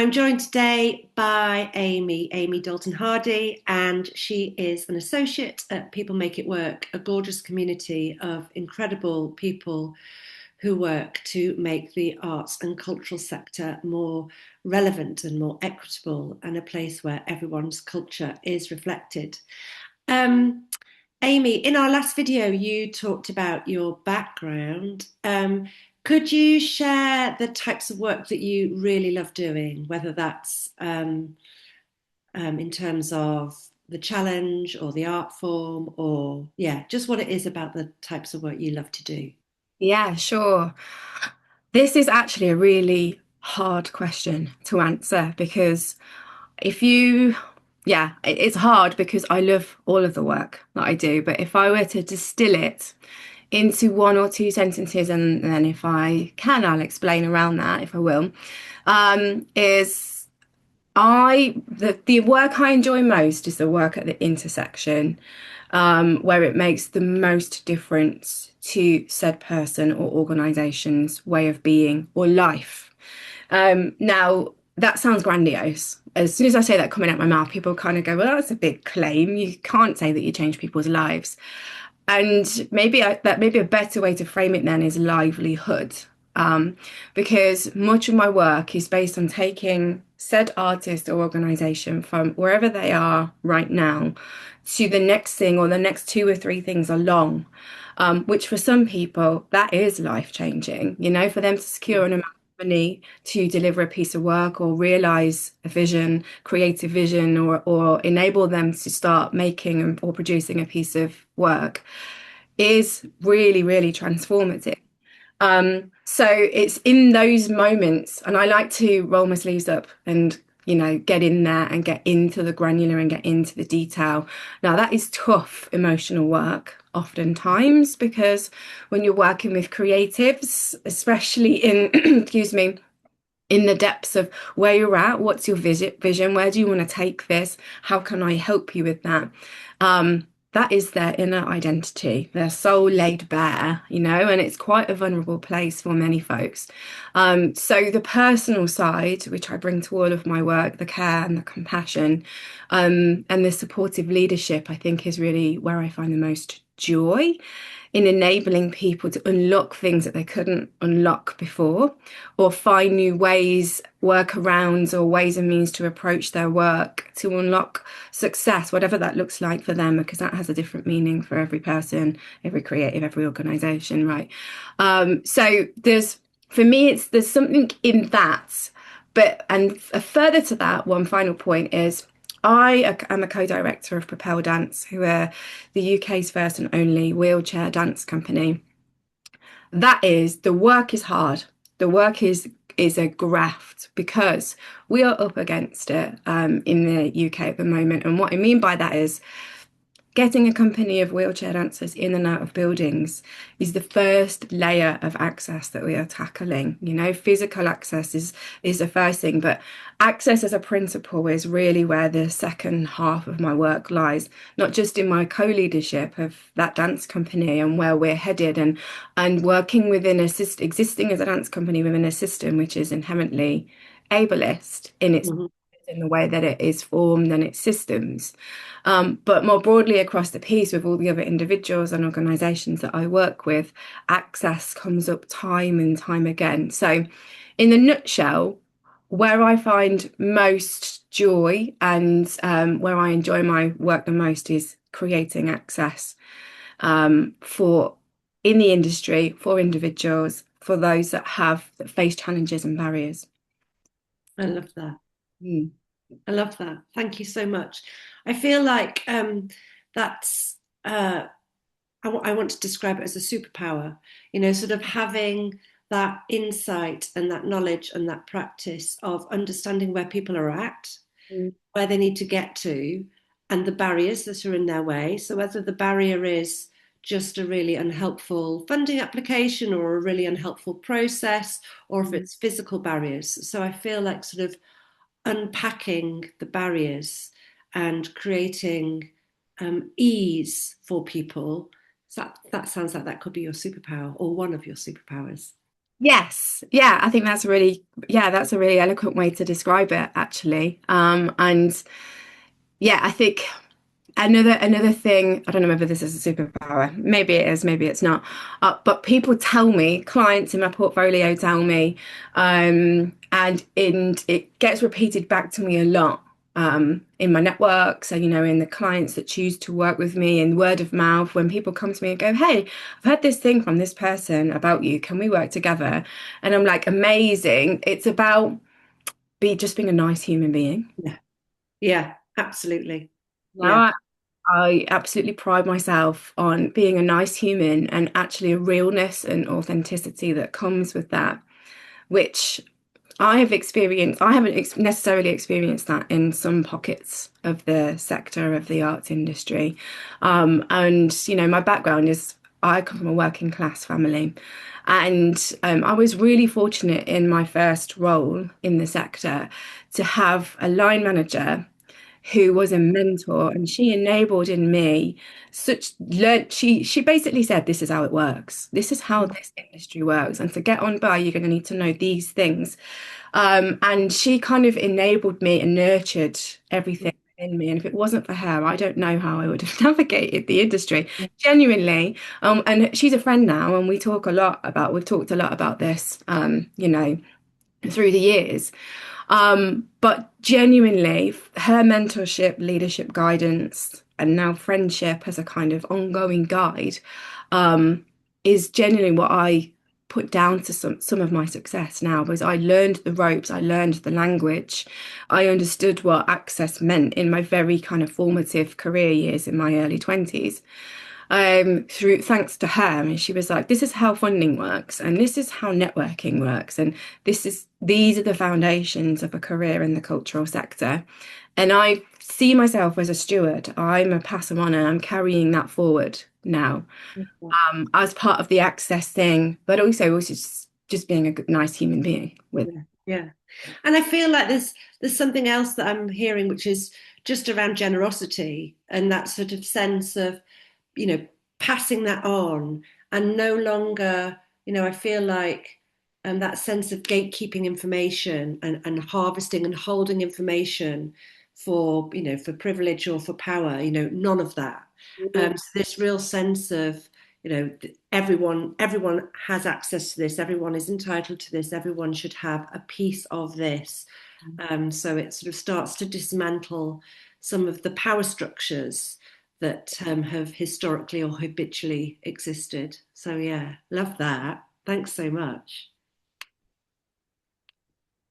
I'm joined today by Amy Dalton-Hardy, and she is an associate at People Make It Work, a gorgeous community of incredible people who work to make the arts and cultural sector more relevant and more equitable and a place where everyone's culture is reflected. Um, Amy, in our last video, you talked about your background. Could you share the types of work that you really love doing, whether that's in terms of the challenge or the art form, or yeah, just what it is about the types of work you love to do? Yeah, sure. This is actually a really hard question to answer because if you, yeah, it's hard because I love all of the work that I do. But if I were to distill it into one or two sentences, and then if I can, I'll explain around that if I will, is the work I enjoy most is the work at the intersection, where it makes the most difference to said person or organization's way of being or life. Now, that sounds grandiose. As soon as I say that coming out my mouth, people kind of go, well, that's a big claim. You can't say that you change people's lives. And that maybe a better way to frame it then is livelihood. Because much of my work is based on taking said artist or organization from wherever they are right now to the next thing or the next two or three things along, which for some people that is life changing. For them to secure an amount of money to deliver a piece of work or realize a vision, creative vision, or enable them to start making or producing a piece of work is really, really transformative. So it's in those moments, and I like to roll my sleeves up and, get in there and get into the granular and get into the detail. Now, that is tough emotional work oftentimes because when you're working with creatives, especially in, excuse me, in the depths of where you're at, what's your vision, where do you want to take this, how can I help you with that? That is their inner identity, their soul laid bare, and it's quite a vulnerable place for many folks. So the personal side, which I bring to all of my work, the care and the compassion, and the supportive leadership, I think is really where I find the most joy in enabling people to unlock things that they couldn't unlock before, or find new ways, workarounds, or ways and means to approach their work to unlock success, whatever that looks like for them, because that has a different meaning for every person, every creative, every organization, right? So for me, there's something in that. And further to that, one final point is I am a co-director of Propel Dance, who are the UK's first and only wheelchair dance company. The work is hard. The work is a graft because we are up against it in the UK at the moment. And what I mean by that is getting a company of wheelchair dancers in and out of buildings is the first layer of access that we are tackling. Physical access is the first thing, but access as a principle is really where the second half of my work lies, not just in my co-leadership of that dance company and where we're headed and working within existing as a dance company within a system which is inherently ableist Mhm. in the way that it is formed and its systems. But more broadly across the piece with all the other individuals and organisations that I work with, access comes up time and time again. So in the nutshell, where I find most joy and where I enjoy my work the most is creating access for in the industry, for individuals, for those that face challenges and barriers. I love that. Mm. I love that. Thank you so much. I feel like that's I want to describe it as a superpower, sort of having that insight and that knowledge and that practice of understanding where people are at, Mm. where they need to get to, and the barriers that are in their way. So, whether the barrier is just a really unhelpful funding application or a really unhelpful process, or if Mm. it's physical barriers. So, I feel like sort of unpacking the barriers and creating ease for people. So that sounds like that could be your superpower or one of your superpowers. Yes, yeah, I think that's a really, yeah, that's a really eloquent way to describe it, actually. And yeah, I think another thing, I don't know whether this is a superpower. Maybe it is, maybe it's not. But people tell me, clients in my portfolio tell me, and it gets repeated back to me a lot. In my networks and in the clients that choose to work with me and word of mouth when people come to me and go, hey, I've heard this thing from this person about you, can we work together? And I'm like, amazing. It's about be just being a nice human being. Yeah, yeah, absolutely. Yeah, Now I absolutely pride myself on being a nice human and actually a realness and authenticity that comes with that, which I have experienced. I haven't necessarily experienced that in some pockets of the sector of the arts industry. And, my background is I come from a working class family. And I was really fortunate in my first role in the sector to have a line manager who was a mentor, and she enabled in me such learn she basically said, this is how it works, this is how this industry works, and to get on by you're going to need to know these things. And she kind of enabled me and nurtured everything in me, and if it wasn't for her, I don't know how I would have navigated the industry genuinely. And she's a friend now, and we've talked a lot about this, through the years. But genuinely, her mentorship, leadership, guidance, and now friendship as a kind of ongoing guide, um, is genuinely what I put down to some of my success now, because I learned the ropes, I learned the language, I understood what access meant in my very kind of formative career years in my early 20s, through thanks to her. And she was like, this is how funding works, and this is how networking works, and these are the foundations of a career in the cultural sector. And I see myself as a steward. I'm a Passamon, and I'm carrying that forward now, yeah. as part of the access thing, but also just being a good, nice human being with. Yeah, yeah. And I feel like there's something else that I'm hearing, which is just around generosity and that sort of sense of, you know, passing that on and no longer, I feel like that sense of gatekeeping information and harvesting and holding information for, for privilege or for power, none of that. So this real sense of, everyone has access to this, everyone is entitled to this, everyone should have a piece of this. So it sort of starts to dismantle some of the power structures that have historically or habitually existed. So yeah, love that. Thanks so much.